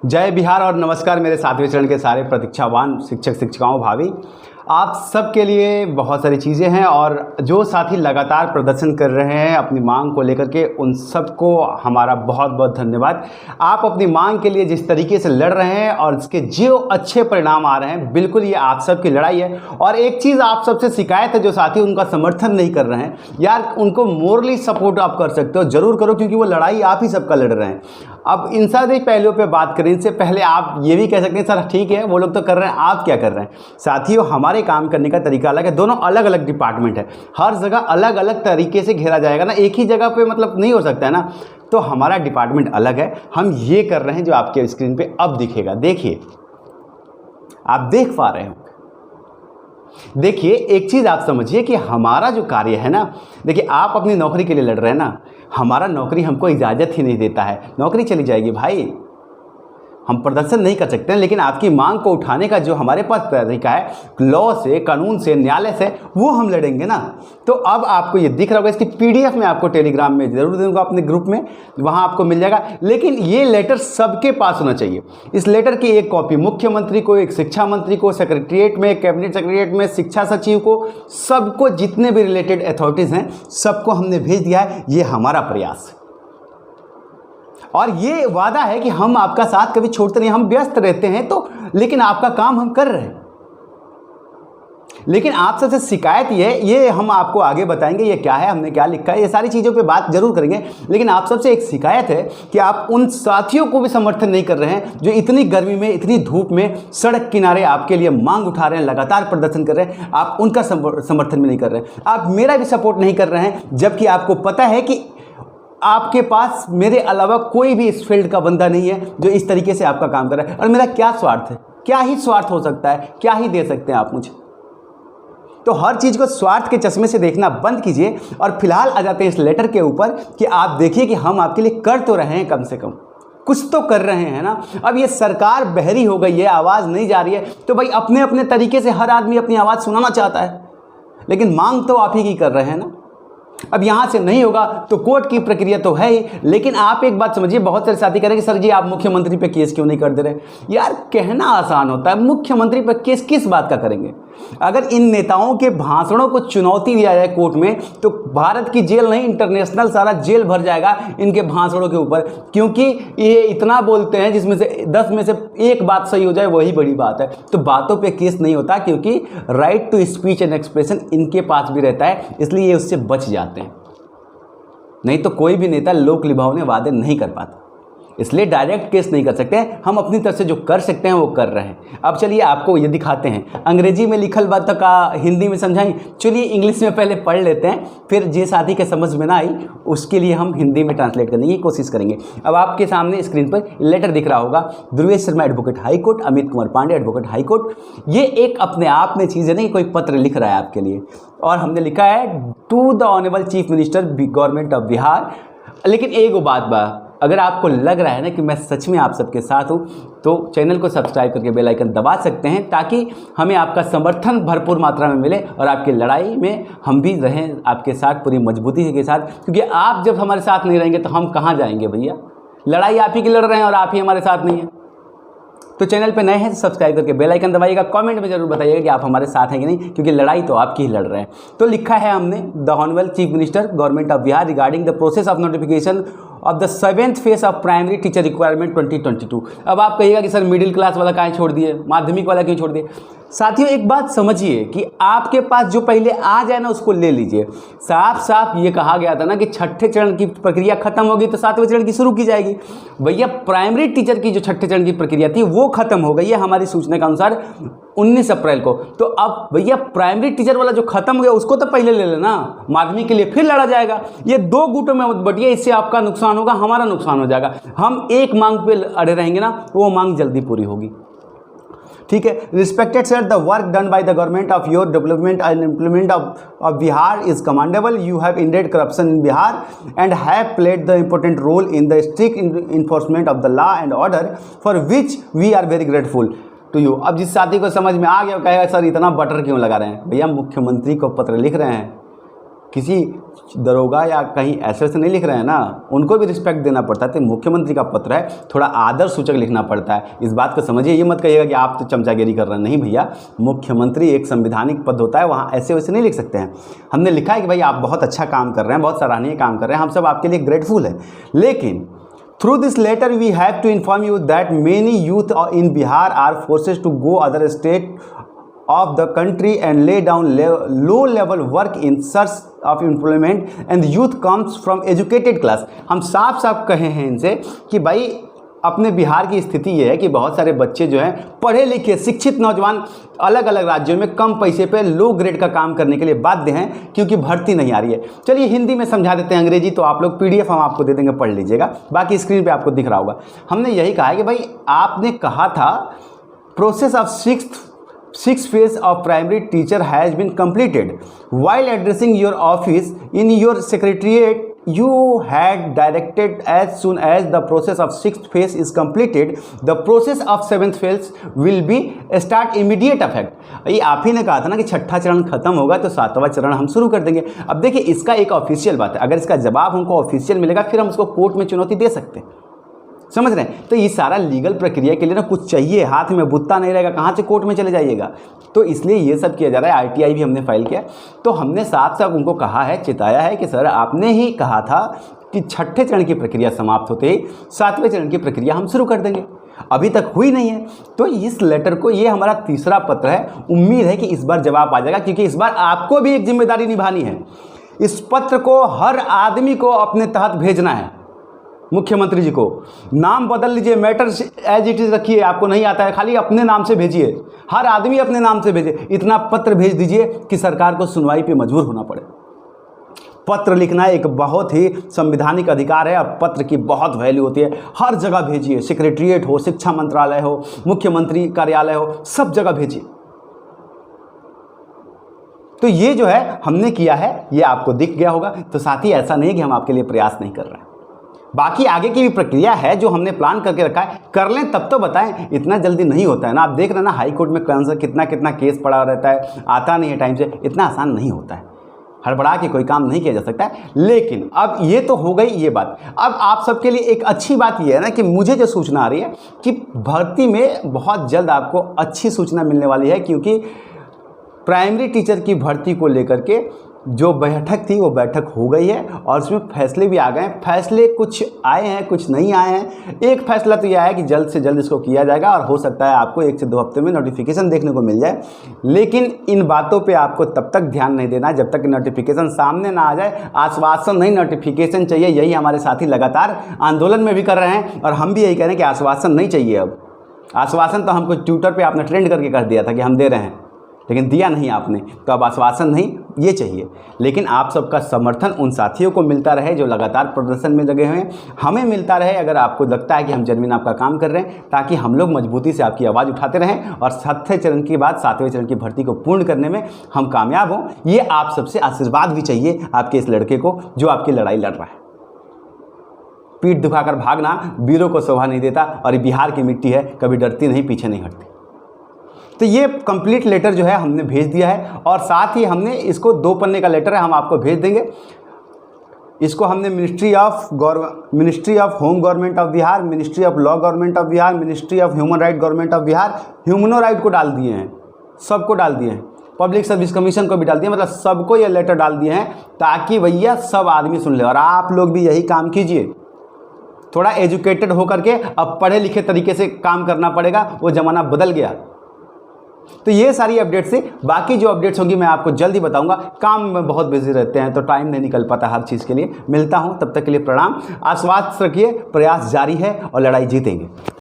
जय बिहार और नमस्कार मेरे सातवें चरण के सारे प्रतीक्षावान शिक्षक शिक्षिकाओं भावी। आप सबके लिए बहुत सारी चीज़ें हैं और जो साथी लगातार प्रदर्शन कर रहे हैं अपनी मांग को लेकर के, उन सबको हमारा बहुत बहुत धन्यवाद। आप अपनी मांग के लिए जिस तरीके से लड़ रहे हैं और इसके जो अच्छे परिणाम आ रहे हैं, बिल्कुल ये आप सबकी लड़ाई है। और एक चीज़ आप सबसे शिकायत है, जो साथी उनका समर्थन नहीं कर रहे हैं, यार उनको मोरली सपोर्ट आप कर सकते हो, ज़रूर करो, क्योंकि वो लड़ाई आप ही सबका लड़ रहे हैं। अब इन सारे पहलुओं पे बात करें इससे पहले आप ये भी कह सकते हैं, सर ठीक है वो लोग तो कर रहे हैं, आप क्या कर रहे हैं। साथियों, हमारे काम करने का तरीका अलग है, दोनों अलग अलग डिपार्टमेंट है, हर जगह अलग अलग तरीके से घेरा जाएगा ना, एक ही जगह पे मतलब नहीं हो सकता है ना। तो हमारा डिपार्टमेंट अलग है, हम ये कर रहे हैं जो आपके स्क्रीन पे अब दिखेगा। देखिए, आप देख पा रहे हो। देखिए, एक चीज़ आप समझिए कि हमारा जो कार्य है ना, देखिए आप अपनी नौकरी के लिए लड़ रहे हैं ना, हमारा नौकरी हमको इजाज़त ही नहीं देता है, नौकरी चली जाएगी भाई, हम प्रदर्शन नहीं कर सकते हैं। लेकिन आपकी मांग को उठाने का जो हमारे पास तरीका है, लॉ से, कानून से, न्यायालय से, वो हम लड़ेंगे ना। तो अब आपको ये दिख रहा होगा, इसकी PDF में आपको टेलीग्राम में ज़रूर दूंगा अपने ग्रुप में, वहाँ आपको मिल जाएगा। लेकिन ये लेटर सबके पास होना चाहिए। इस लेटर की एक कॉपी मुख्यमंत्री को, एक शिक्षा मंत्री को, सेक्रेटरिएट में, कैबिनेट सेक्रेटरिएट में, शिक्षा सचिव को, सबको, जितने भी रिलेटेड अथॉरिटीज़ हैं सबको हमने भेज दिया है। ये हमारा प्रयास है और ये वादा है कि हम आपका साथ कभी छोड़ते नहीं। हम व्यस्त रहते हैं तो, लेकिन आपका काम हम कर रहे हैं। लेकिन आप सबसे शिकायत ये हम आपको आगे बताएंगे ये क्या है, हमने क्या लिखा है, ये सारी चीज़ों पे बात जरूर करेंगे। लेकिन आप सबसे एक शिकायत है कि आप उन साथियों को भी समर्थन नहीं कर रहे हैं जो इतनी गर्मी में, इतनी धूप में सड़क किनारे आपके लिए मांग उठा रहे हैं, लगातार प्रदर्शन कर रहे हैं। आप उनका समर्थन भी नहीं कर रहे हैं, आप मेरा भी सपोर्ट नहीं कर रहे हैं, जबकि आपको पता है कि आपके पास मेरे अलावा कोई भी इस फील्ड का बंदा नहीं है जो इस तरीके से आपका काम कर रहा है। और मेरा क्या स्वार्थ है, क्या ही स्वार्थ हो सकता है, क्या ही दे सकते हैं आप मुझे। तो हर चीज़ को स्वार्थ के चश्मे से देखना बंद कीजिए और फिलहाल आ जाते हैं इस लेटर के ऊपर कि आप देखिए कि हम आपके लिए कर तो रहे हैं, कम से कम कुछ तो कर रहे हैं ना। अब ये सरकार बहरी हो गई है, आवाज़ नहीं जा रही है, तो भाई अपने अपने तरीके से हर आदमी अपनी आवाज़ सुनाना चाहता है, लेकिन मांग तो आप ही की कर रहे हैं ना। अब यहाँ से नहीं होगा तो कोर्ट की प्रक्रिया तो है ही। लेकिन आप एक बात समझिए, बहुत सारे साथी करेंगे सर जी आप मुख्यमंत्री पे केस क्यों नहीं कर दे रहे। यार कहना आसान होता है, मुख्यमंत्री पे केस किस बात का करेंगे। अगर इन नेताओं के भाषणों को चुनौती दिया जाए कोर्ट में, तो भारत की जेल नहीं, इंटरनेशनल सारा जेल भर जाएगा इनके भाषणों के ऊपर, क्योंकि ये इतना बोलते हैं जिसमें से 10 में से एक बात सही हो जाए वही बड़ी बात है। तो बातों पे केस नहीं होता, क्योंकि right to speech and expression इनके पास भी रहता है, इसलिए ये उससे बच जाते हैं। नहीं तो कोई भी नेता लोक लुभावने वादे नहीं कर पाता, इसलिए डायरेक्ट केस नहीं कर सकते हैं। हम अपनी तरफ से जो कर सकते हैं वो कर रहे हैं। अब चलिए आपको ये दिखाते हैं, अंग्रेजी में लिखल बात का हिंदी में समझाएं। चलिए इंग्लिश में पहले पढ़ लेते हैं, फिर जे साथी के समझ में ना आई उसके लिए हम हिंदी में ट्रांसलेट करने की कोशिश करेंगे। अब आपके सामने स्क्रीन पर लेटर दिख रहा होगा, Dhruvesh Sharma advocate high court, Amit Kumar Pandey advocate high court. ये एक अपने आप में चीज़ है, नहीं कोई पत्र लिख रहा है आपके लिए, और हमने लिखा है to the honourable chief minister government of Bihar. लेकिन एक बात बा, अगर आपको लग रहा है ना कि मैं सच में आप सबके साथ हूँ, तो चैनल को सब्सक्राइब करके बेल आइकन दबा सकते हैं, ताकि हमें आपका समर्थन भरपूर मात्रा में मिले और आपकी लड़ाई में हम भी रहें आपके साथ पूरी मजबूती के साथ। क्योंकि आप जब हमारे साथ नहीं रहेंगे तो हम कहाँ जाएंगे भैया। लड़ाई आप ही की लड़ रहे हैं और आप ही हमारे साथ नहीं है। तो चैनल पे नए हैं तो सब्सक्राइब करके बेल आइकन दबाइएगा। कमेंट में जरूर बताइएगा कि आप हमारे साथ हैं कि नहीं, क्योंकि लड़ाई तो आपकी ही लड़ रहे हैं। तो लिखा है हमने, the honourable chief minister government of Bihar regarding the process of notification of the 7th phase of primary teacher requirement 2022। अब आप कहिएगा कि सर मिडिल क्लास वाला काहे छोड़ दिए, माध्यमिक वाला क्यों छोड़ दिए। साथियों एक बात समझिए कि आपके पास जो पहले आ जाए ना उसको ले लीजिए। साफ साफ ये कहा गया था ना कि छठे चरण की प्रक्रिया खत्म होगी तो 7वें चरण की शुरू की जाएगी। भैया प्राइमरी टीचर की जो छठे चरण की प्रक्रिया थी वो खत्म हो गई है हमारी सूचना के अनुसार 19 अप्रैल को। तो अब भैया प्राइमरी टीचर वाला जो खत्म हो गया उसको तो पहले ले लेना, माध्यमिक के लिए फिर लड़ा जाएगा। ये दो गुटों में मत बटिए, इससे आपका नुकसान होगा, हमारा नुकसान हो जाएगा। हम एक मांग पे अड़े रहेंगे ना, वो मांग जल्दी पूरी होगी। ठीक है। Respected sir, the work done by the government of your development and implement of Bihar is commendable. You have ended corruption in Bihar and have played the important role in the strict enforcement of the law and order, for which we are very grateful to you. अब जिस साथी को समझ में आ गया कहेगा sir इतना butter क्यों लगा रहे हैं। भैया मुख्यमंत्री को पत्र लिख रहे हैं, किसी दरोगा या कहीं ऐसे नहीं लिख रहे हैं ना, उनको भी रिस्पेक्ट देना पड़ता है। तो मुख्यमंत्री का पत्र है, थोड़ा आदर सूचक लिखना पड़ता है। इस बात को समझिए, ये मत कहिएगा कि आप तो चमचागिरी कर रहे हैं। नहीं भैया, मुख्यमंत्री एक संवैधानिक पद होता है, वहाँ ऐसे वैसे नहीं लिख सकते हैं। हमने लिखा है कि भाई आप बहुत अच्छा काम कर रहे हैं, बहुत सराहनीय काम कर रहे हैं, हम सब आपके लिए ग्रेटफुल हैं। लेकिन through this letter we have to inform you that many youth in Bihar are forced to go other state of the country and lay down low level work in search of employment and youth comes from educated class। हम साफ साफ कहे हैं इनसे कि भाई अपने बिहार की स्थिति ये है कि बहुत सारे बच्चे जो हैं पढ़े लिखे शिक्षित नौजवान अलग अलग राज्यों में कम पैसे पे लो ग्रेड का काम करने के लिए बाध्य हैं, क्योंकि भर्ती नहीं आ रही है। चलिए हिंदी में समझा देते हैं, अंग्रेजी तो आप लोग PDF हम आपको दे देंगे, पढ़ लीजिएगा, बाकी स्क्रीन पे आपको दिख रहा होगा। हमने यही कहा है कि भाई आपने कहा था process of sixth phase of primary teacher has been completed. While addressing your office in your secretariat, you had directed as soon as the process of 6th phase is completed, the process of 7th phase will be start immediate effect। ये आप ही ने कहा था ना कि छठा चरण खत्म होगा तो 7वां चरण हम शुरू कर देंगे। अब देखिए इसका एक ऑफिशियल बात है, अगर इसका जवाब हमको ऑफिशियल मिलेगा फिर हम उसको कोर्ट में चुनौती दे सकते हैं, समझ रहे हैं। तो ये सारा लीगल प्रक्रिया के लिए ना कुछ चाहिए, हाथ में बुत्ता नहीं रहेगा, कहाँ से कोर्ट में चले जाइएगा। तो इसलिए ये सब किया जा रहा है। RTI भी हमने फाइल किया, तो हमने साथ साथ उनको कहा है, चिताया है कि सर आपने ही कहा था कि छठे चरण की प्रक्रिया समाप्त होते ही 7वें चरण की प्रक्रिया हम शुरू कर देंगे, अभी तक हुई नहीं है। तो इस लेटर को, ये हमारा तीसरा पत्र है, उम्मीद है कि इस बार जवाब आ जाएगा, क्योंकि इस बार आपको भी एक जिम्मेदारी निभानी है। इस पत्र को हर आदमी को अपने तहत भेजना है। मुख्यमंत्री जी को नाम बदल लीजिए, मैटर एज इट इज़ रखिए, आपको नहीं आता है खाली अपने नाम से भेजिए, हर आदमी अपने नाम से भेजिए। इतना पत्र भेज दीजिए कि सरकार को सुनवाई पे मजबूर होना पड़े। पत्र लिखना एक बहुत ही संवैधानिक अधिकार है और पत्र की बहुत वैल्यू होती है। हर जगह भेजिए, सेक्रेटरीट हो, शिक्षा मंत्रालय हो, मुख्यमंत्री कार्यालय हो, सब जगह भेजिए। तो ये जो है हमने किया है, ये आपको दिख गया होगा। तो साथ ही ऐसा नहीं है कि हम आपके लिए प्रयास नहीं कर रहे हैं, बाकी आगे की भी प्रक्रिया है जो हमने प्लान करके रखा है, कर लें तब तो बताएं। इतना जल्दी नहीं होता है ना, आप देख रहे हैं ना हाई कोर्ट में कितना केस पड़ा रहता है, आता नहीं है टाइम से, इतना आसान नहीं होता है, हड़बड़ा के कोई काम नहीं किया जा सकता है। लेकिन अब ये तो हो गई ये बात। अब आप सबके लिए एक अच्छी बात ये है ना कि मुझे जो सूचना आ रही है कि भर्ती में बहुत जल्द आपको अच्छी सूचना मिलने वाली है, क्योंकि प्राइमरी टीचर की भर्ती को लेकर के जो बैठक थी वो बैठक हो गई है और उसमें फैसले भी आ गए हैं। फैसले कुछ आए हैं, कुछ नहीं आए हैं। एक फैसला तो यह है कि जल्द से जल्द इसको किया जाएगा और हो सकता है आपको 1 से 2 हफ्ते में नोटिफिकेशन देखने को मिल जाए। लेकिन इन बातों पे आपको तब तक ध्यान नहीं देना जब तक नोटिफिकेशन सामने ना आ जाए। आश्वासन नहीं, नोटिफिकेशन चाहिए। यही हमारे साथी लगातार आंदोलन में भी कर रहे हैं और हम भी यही कह रहे हैं कि आश्वासन नहीं चाहिए। अब आश्वासन तो हमको ट्विटर पर आपने ट्रेंड करके कर दिया था कि हम दे रहे हैं, लेकिन दिया नहीं आपने, तो अब आश्वासन नहीं, ये चाहिए। लेकिन आप सबका समर्थन उन साथियों को मिलता रहे जो लगातार प्रदर्शन में लगे हुए हैं, हमें मिलता रहे अगर आपको लगता है कि हम जेन्युइन आपका काम कर रहे हैं, ताकि हम लोग मजबूती से आपकी आवाज़ उठाते रहें और 7वें चरण के बाद 7वें चरण की भर्ती को पूर्ण करने में हम कामयाब हों। ये आप सबसे आशीर्वाद भी चाहिए आपके इस लड़के को जो आपकी लड़ाई लड़ रहा है। पीठ दुखाकर भागना वीरों को शोभा नहीं देता, और ये बिहार की मिट्टी है, कभी डरती नहीं, पीछे नहीं हटती। तो ये कंप्लीट लेटर जो है हमने भेज दिया है और साथ ही हमने इसको 2 पन्ने का लेटर है, हम आपको भेज देंगे। इसको हमने ministry of home government of Bihar, ministry of law government of Bihar, ministry of human right government of Bihar, ह्यूमनो राइट को डाल दिए हैं, सबको डाल दिए हैं, पब्लिक सर्विस कमीशन को भी डाल दिया, मतलब सबको ये लेटर डाल दिए हैं ताकि भैया सब आदमी सुन ले। और आप लोग भी यही काम कीजिए, थोड़ा एजुकेटेड होकर के, अब पढ़े लिखे तरीके से काम करना पड़ेगा, वो ज़माना बदल गया। तो ये सारी अपडेट्स से, बाकी जो अपडेट्स होंगी मैं आपको जल्दी बताऊंगा। काम में बहुत बिजी रहते हैं तो टाइम नहीं निकल पाता हर चीज़ के लिए। मिलता हूं, तब तक के लिए प्रणाम। आश्वस्त रखिए, प्रयास जारी है और लड़ाई जीतेंगे।